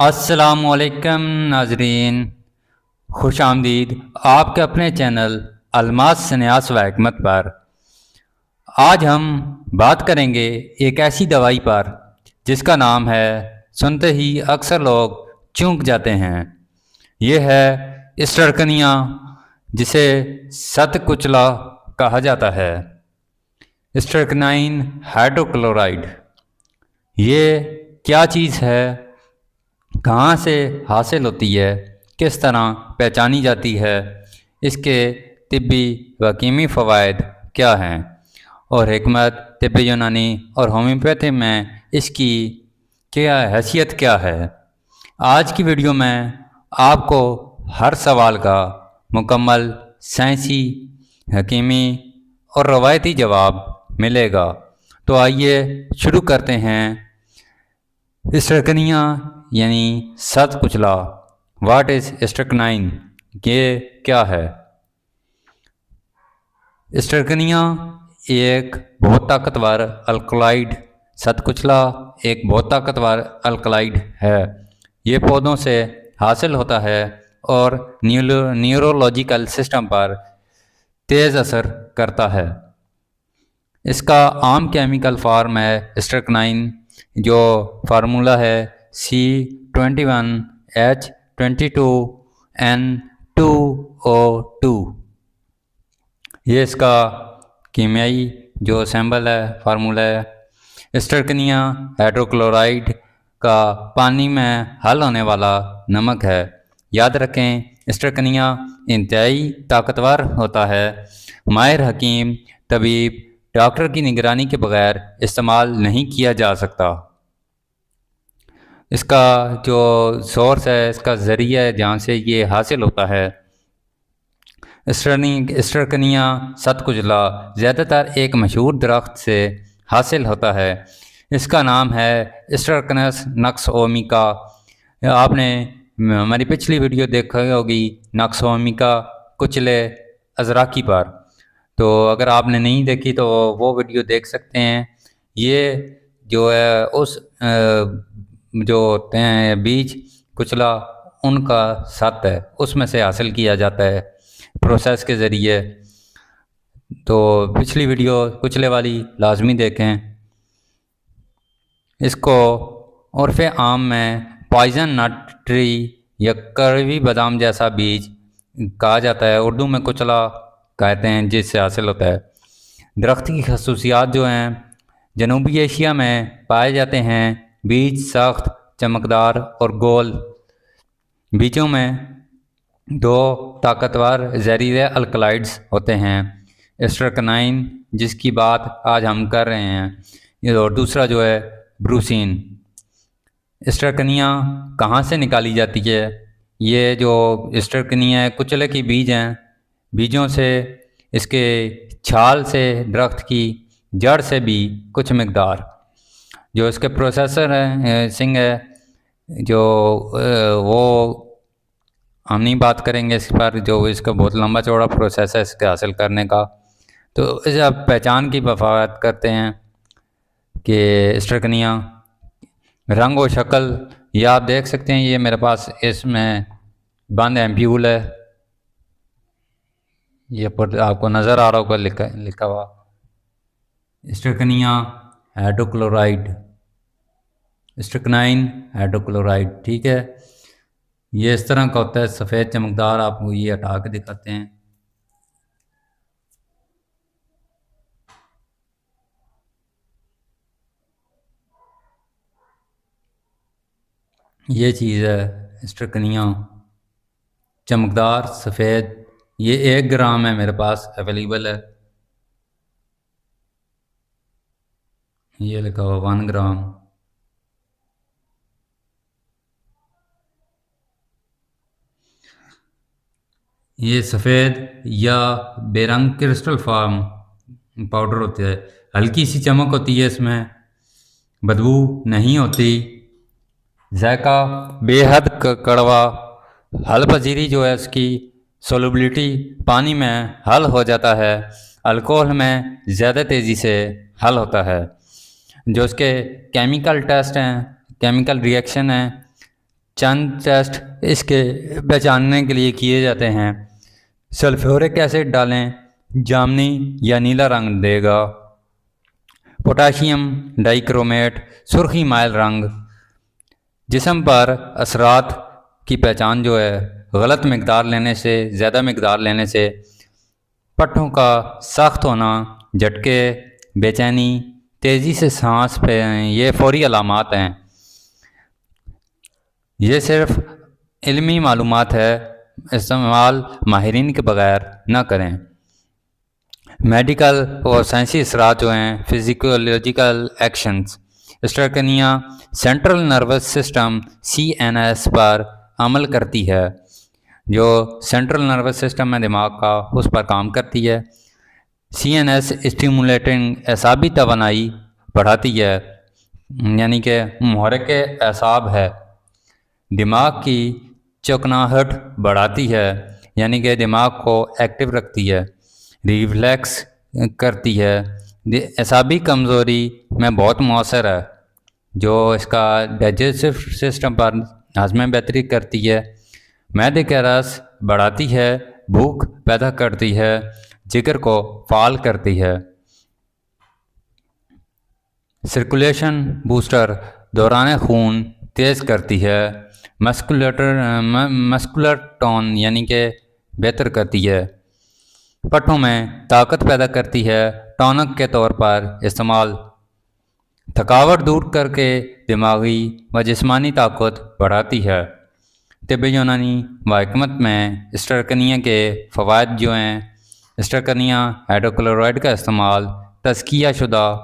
السلام علیکم ناظرین، خوش آمدید آپ کے اپنے چینل الماس سنیاس و حکمت پر۔ آج ہم بات کریں گے ایک ایسی دوائی پر جس کا نام ہے سنتے ہی اکثر لوگ چونک جاتے ہیں۔ یہ ہے اسٹرکنیا، جسے ست کچلا کہا جاتا ہے۔ اسٹرکنائن ہائیڈروکلورائڈ یہ کیا چیز ہے، کہاں سے حاصل ہوتی ہے، کس طرح پہچانی جاتی ہے، اس کے طبی و کیمیائی فوائد کیا ہیں، اور حکمت طب یونانی اور ہومیوپیتھی میں اس کی کیا حیثیت کیا ہے۔ آج کی ویڈیو میں آپ کو ہر سوال کا مکمل سائنسی، حکیمی اور روایتی جواب ملے گا۔ تو آئیے شروع کرتے ہیں۔ اسٹرکنیا یعنی ست کچلا، واٹ از اسٹرکنائن، یہ کیا ہے؟ اسٹرکنیا ایک بہت طاقتور الکلائڈ، ست کچلا ایک بہت طاقتور الکلائڈ ہے۔ یہ پودوں سے حاصل ہوتا ہے اور نیورولوجیکل سسٹم پر تیز اثر کرتا ہے۔ اس کا عام کیمیکل فارم ہے اسٹرکنائن، جو فارمولہ ہے C21H22N2O2۔ یہ اس کا کیمیائی جو سمبل ہے، فارمولہ ہے۔ اسٹرکنیا ہائیڈروکلورائڈ کا پانی میں حل ہونے والا نمک ہے۔ یاد رکھیں، اسٹرکنیا انتہائی طاقتور ہوتا ہے۔ ماہر حکیم طبیب ڈاکٹر کی نگرانی کے بغیر استعمال نہیں کیا جا سکتا۔ اس کا جو سورس ہے، اس کا ذریعہ ہے جہاں سے یہ حاصل ہوتا ہے، اسٹرکنیا ست کچلا زیادہ تر ایک مشہور درخت سے حاصل ہوتا ہے۔ اس کا نام ہے اسٹرکنس نکس اومیکا۔ آپ نے ہماری پچھلی ویڈیو دیکھی ہوگی نکس اومیکا کچلے ازراکی پر، تو اگر آپ نے نہیں دیکھی تو وہ ویڈیو دیکھ سکتے ہیں۔ یہ جو ہے اس جو ہوتے ہیں بیج کچلا، ان کا ست ہے، اس میں سے حاصل کیا جاتا ہے پروسیس کے ذریعے۔ تو پچھلی ویڈیو کچلے والی لازمی دیکھیں۔ اس کو عرف عام میں پوائزن نٹ ٹری یا کڑوی بادام جیسا بیج کہا جاتا ہے، اردو میں کچلا کہتے ہیں، جس سے حاصل ہوتا ہے۔ درخت کی خصوصیات جو ہیں جنوبی ایشیا میں پائے جاتے ہیں۔ بیج سخت، چمکدار اور گول۔ بیجوں میں دو طاقتور زہریلے الکلائڈز ہوتے ہیں، اسٹرکنائن جس کی بات آج ہم کر رہے ہیں، اور دوسرا جو ہے بروسین۔ اسٹرکنیا کہاں سے نکالی جاتی ہے؟ یہ جو اسٹرکنیا کچلے کی بیج ہیں، بیجوں سے، اس کے چھال سے، درخت کی جڑ سے بھی کچھ مقدار۔ جو اس کے پروسیسر ہیں سنگ ہے، جو وہ ہم نہیں بات کریں گے اس پر، جو اس کا بہت لمبا چوڑا پروسیس ہے اس کے حاصل کرنے کا۔ تو اس پہچان کی وضاحت کرتے ہیں کہ اسٹرکنیا رنگ و شکل، یہ آپ دیکھ سکتے ہیں، یہ میرے پاس اس میں بند ایمپیول ہے، یہ پر آپ کو نظر آ رہا ہوگا لکھا ہوا اسٹرکنیا ہائیڈروکلورائڈ، اسٹرکنائن ہائیڈروکلورائڈ، ٹھیک ہے۔ یہ اس طرح کا ہوتا ہے، سفید چمکدار۔ آپ کو یہ ہٹا کے دکھاتے ہیں۔ یہ چیز ہے اسٹرکنیا، چمکدار سفید۔ یہ 1 گرام ہے، میرے پاس اویلیبل ہے، یہ لکھا ہوا 1 گرام۔ یہ سفید یا بے رنگ کرسٹل فارم پاؤڈر ہوتا ہے، ہلکی سی چمک ہوتی ہے اس میں، بدبو نہیں ہوتی، ذائقہ بے حد کڑوا، حل پذیری جو ہے اس کی سولوبلٹی پانی میں حل ہو جاتا ہے، الکوہل میں زیادہ تیزی سے حل ہوتا ہے۔ جو اس کے کیمیکل ٹیسٹ ہیں، کیمیکل ریئیکشن ہیں، چند ٹیسٹ اس کے پہچاننے کے لیے کیے جاتے ہیں۔ سلفیورک ایسڈ ڈالیں، جامنی یا نیلا رنگ دے گا۔ پوٹاشیم ڈائی کرومیٹ، سرخی مائل رنگ۔ جسم پر اثرات کی پہچان جو ہے، غلط مقدار لینے سے، زیادہ مقدار لینے سے، پٹھوں کا سخت ہونا، جھٹکے، بے چینی، تیزی سے سانس پہ، یہ فوری علامات ہیں۔ یہ صرف علمی معلومات ہے، استعمال ماہرین کے بغیر نہ کریں۔ میڈیکل اور سائنسی اثرات جو ہیں، physiological actions. Strychnia central nervous system CNS پر عمل کرتی ہے، جو سینٹرل نروس سسٹم ہے دماغ کا، اس پر کام کرتی ہے۔ CNS اسٹیمولیٹنگ اعصابی توانائی بڑھاتی ہے، یعنی کہ محرک اعصاب ہے۔ دماغ کی چکناہٹ بڑھاتی ہے، یعنی کہ دماغ کو ایکٹیو رکھتی ہے۔ ریفلیکس کرتی ہے، اعصابی کمزوری میں بہت مؤثر ہے، جو اس کا ڈائجسٹو سسٹم پر ہضم میں بہتری کرتی ہے۔ معدے کا رس بڑھاتی ہے، بھوک پیدا کرتی ہے، جگر کو فعال کرتی ہے۔ سرکولیشن بوسٹر دوران خون تیز کرتی ہے۔ مسکولر ٹون یعنی کہ بہتر کرتی ہے۔ پٹھوں میں طاقت پیدا کرتی ہے، ٹونک کے طور پر استعمال۔ تھکاوٹ دور کر کے دماغی و جسمانی طاقت بڑھاتی ہے۔ طب یونانی و حکمت میں اسٹرکنیا کے فوائد جو ہیں، اسٹرکنیا ہائیڈروکلورائڈ کا استعمال تزکیہ شدہ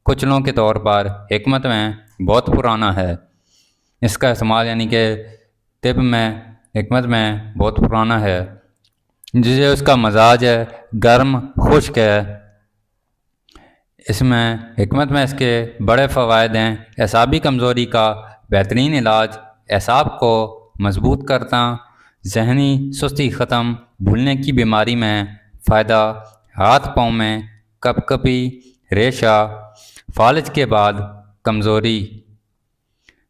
کچلوں کے طور پر حکمت میں بہت پرانا ہے۔ اس کا استعمال یعنی کہ طب میں، حکمت میں بہت پرانا ہے۔ جسے اس کا مزاج ہے، گرم خشک ہے۔ اس میں حکمت میں اس کے بڑے فوائد ہیں۔ اعصابی کمزوری کا بہترین علاج، اعصاب کو مضبوط کرتا، ذہنی سستی ختم، بھولنے کی بیماری میں فائدہ، ہاتھ پاؤں میں کپ کپی، ریشہ، فالج کے بعد کمزوری،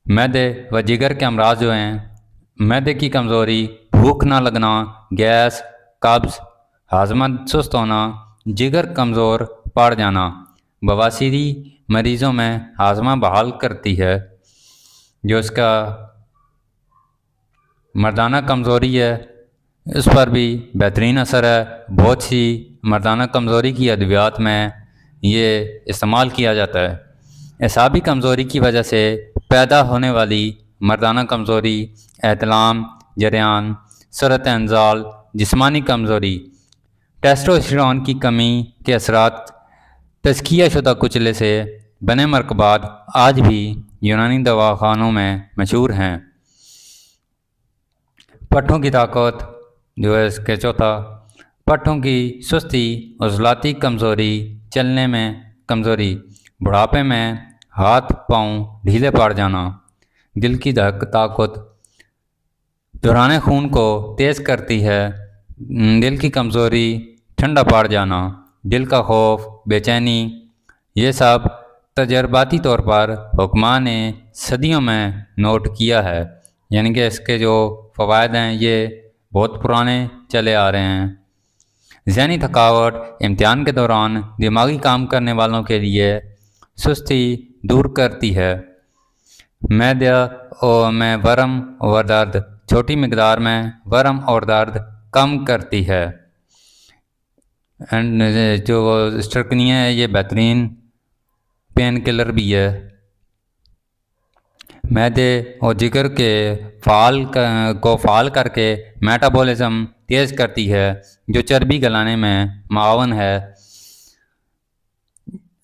معدے و جگر کے امراض جو ہیں، معدے کی کمزوری، بھوک نہ لگنا، گیس، قبض، ہاضمہ سست ہونا، جگر کمزور پڑ جانا۔ بواسیری مریضوں میں ہاضمہ بحال کرتی ہے۔ جو اس کا مردانہ کمزوری ہے، اس پر بھی بہترین اثر ہے۔ بہت سی مردانہ کمزوری کی ادویات میں یہ استعمال کیا جاتا ہے۔ اعصابی کمزوری کی وجہ سے پیدا ہونے والی مردانہ کمزوری، احتلام، جریان، سرعت انزال، جسمانی کمزوری، ٹیسٹوسٹیرون کی کمی کے اثرات، تزکیہ شدہ کچلے سے بنے مرکبات آج بھی یونانی دواخانوں میں مشہور ہیں۔ پٹھوں کی طاقت جو ہے اس کے چوتھا، پٹھوں کی سستی، عضلاتی کمزوری، چلنے میں کمزوری، بڑھاپے میں ہاتھ پاؤں ڈھیلے پڑ جانا۔ دل کی طاقت دوران خون کو تیز کرتی ہے۔ دل کی کمزوری، ٹھنڈا پڑ جانا، دل کا خوف، بے چینی، یہ سب تجرباتی طور پر حکماء نے صدیوں میں نوٹ کیا ہے، یعنی کہ اس کے جو فوائد ہیں یہ بہت پرانے چلے آ رہے ہیں۔ ذہنی تھکاوٹ، امتحان کے دوران دماغی کام کرنے والوں کے لیے سستی دور کرتی ہے۔ معدے میں ورم اور درد، چھوٹی مقدار میں ورم اور درد کم کرتی ہے۔ جو اسٹرکنیا ہے یہ بہترین پین کلر بھی ہے۔ معدے اور جگر کے فعال کر کے میٹابولزم تیز کرتی ہے، جو چربی گلانے میں معاون ہے۔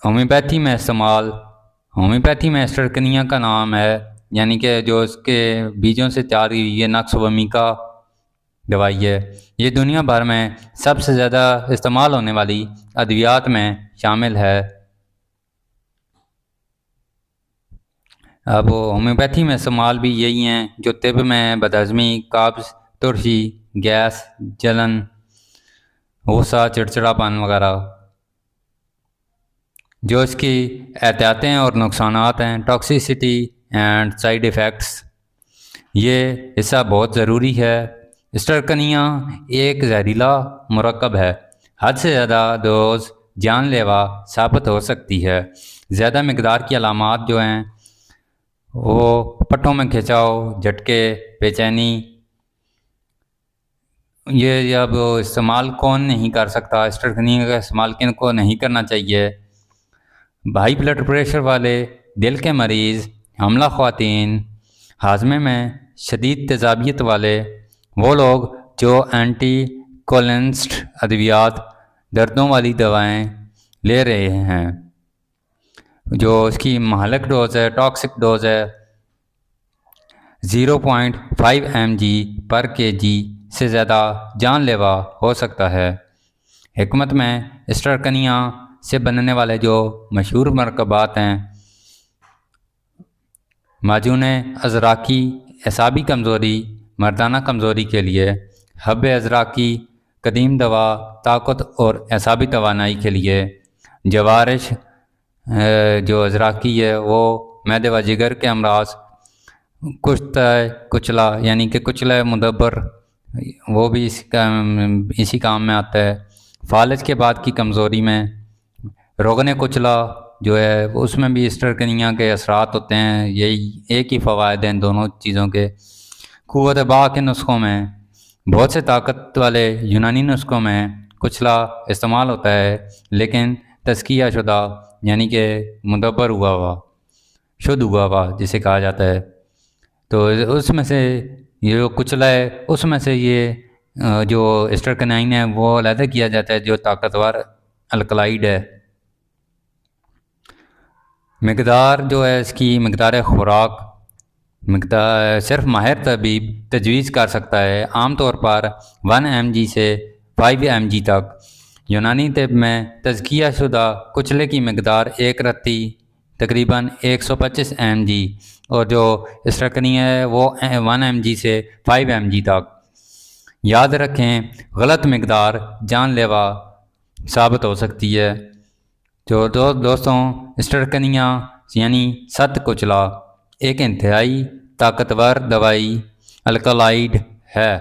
ہومیوپیتھی میں استعمال، ہومیوپیتھی میں اسٹرکنیا کا نام ہے، یعنی کہ جو اس کے بیجوں سے تیار ہوئی یہ نقص ومی کا دوائی ہے۔ یہ دنیا بھر میں سب سے زیادہ استعمال ہونے والی ادویات میں شامل ہے۔ اب ہومیوپیتھی میں استعمال بھی یہی ہیں جو طب میں بدہضمی، قبض، ترشی، گیس، جلن، غصہ، چڑچڑاپن وغیرہ۔ جو اس کی احتیاطیں اور نقصانات ہیں، ٹاکسیسٹی اینڈ سائیڈ ایفیکٹس، یہ حصہ بہت ضروری ہے۔ اسٹرکنیا ایک زہریلا مرکب ہے۔ حد سے زیادہ ڈوز جان لیوا ثابت ہو سکتی ہے۔ زیادہ مقدار کی علامات جو ہیں وہ پٹھوں میں کھینچاؤ، جھٹکے، بے چینی، یہ اب استعمال کون نہیں کر سکتا؟ اسٹرکنیا کا استعمال کن کو نہیں کرنا چاہیے؟ ہائی بلڈ پریشر والے، دل کے مریض، حاملہ خواتین، ہاضمے میں شدید تیزابیت والے، وہ لوگ جو اینٹی کولنسٹ ادویات، دردوں والی دوائیں لے رہے ہیں، جو اس کی مہلک ڈوز ہے، ٹاکسک ڈوز ہے 0.5 mg/kg سے زیادہ جان لیوا ہو سکتا ہے۔ حکمت میں اسٹرکنیا سے بننے والے جو مشہور مرکبات ہیں: معجون ازراکی اعصابی کمزوری، مردانہ کمزوری کے لیے، حب ازراکی قدیم دوا طاقت اور اعصابی توانائی کے لیے، جوارش جو ازراکی ہے وہ معدے و جگر کے امراض، کچلا یعنی کہ کچلا مدبر وہ بھی اسی کام میں آتا ہے۔ فالج کے بعد کی کمزوری میں روغن کچلا جو ہے اس میں بھی اسٹرکنیا کے اثرات ہوتے ہیں۔ یہی ایک ہی فوائد ہیں دونوں چیزوں کے۔ قوت باہ کے نسخوں میں، بہت سے طاقت والے یونانی نسخوں میں کچلا استعمال ہوتا ہے، لیکن تزکیہ شدہ یعنی کہ مدبر ہوا ہوا، شدھ ہوا ہوا جسے کہا جاتا ہے، تو اس میں سے یہ جو کچلا ہے اس میں سے یہ جو اسٹرکنائن ہے وہ علیحدہ کیا جاتا ہے جو طاقتور الکلائیڈ ہے۔ مقدار جو ہے اس کی مقدار خوراک صرف ماہر طبیب تجویز کر سکتا ہے، عام طور پر 1 mg سے 5 mg تک۔ یونانی طب میں تزکیہ شدہ کچلے کی مقدار ایک رتی تقریباً 125 mg اور جو اسٹرکنیا ہے وہ 1 mg سے 5 mg تک۔ یاد رکھیں غلط مقدار جان لیوا ثابت ہو سکتی ہے۔ جو دوستوں اسٹرکنیا یعنی ست کچلا ایک انتہائی طاقتور دوائی الکلائیڈ ہے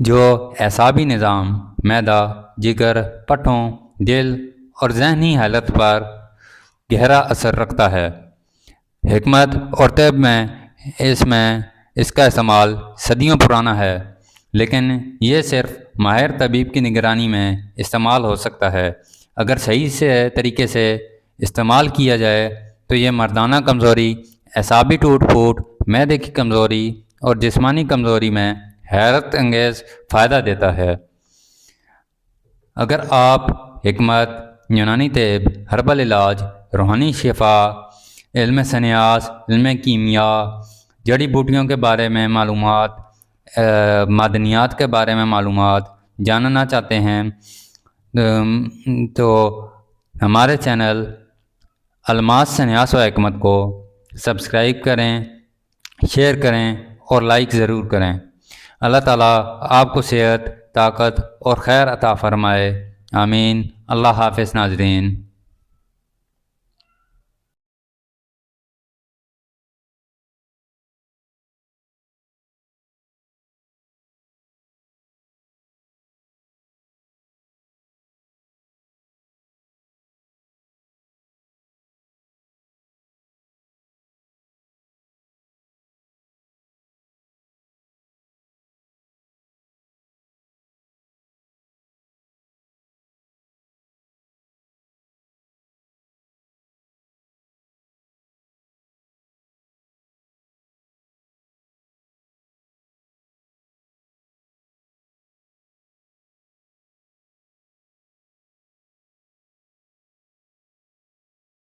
جو اعصابی نظام، معدہ، جگر، پٹھوں، دل اور ذہنی حالت پر گہرا اثر رکھتا ہے۔ حکمت اور طب میں اس کا استعمال صدیوں پرانا ہے، لیکن یہ صرف ماہر طبیب کی نگرانی میں استعمال ہو سکتا ہے۔ اگر صحیح طریقے سے استعمال کیا جائے تو یہ مردانہ کمزوری، اعصابی ٹوٹ پھوٹ، معدے کی کمزوری اور جسمانی کمزوری میں حیرت انگیز فائدہ دیتا ہے۔ اگر آپ حکمت، یونانی طب، ہربل علاج، روحانی شفا، علم سنیاس، علم کیمیا، جڑی بوٹیوں کے بارے میں معلومات، معدنیات کے بارے میں معلومات جاننا چاہتے ہیں تو ہمارے چینل الماس سنیاس و حکمت کو سبسکرائب کریں، شیئر کریں اور لائک ضرور کریں۔ اللہ تعالیٰ آپ کو صحت، طاقت اور خیر عطا فرمائے، آمین۔ اللہ حافظ ناظرین۔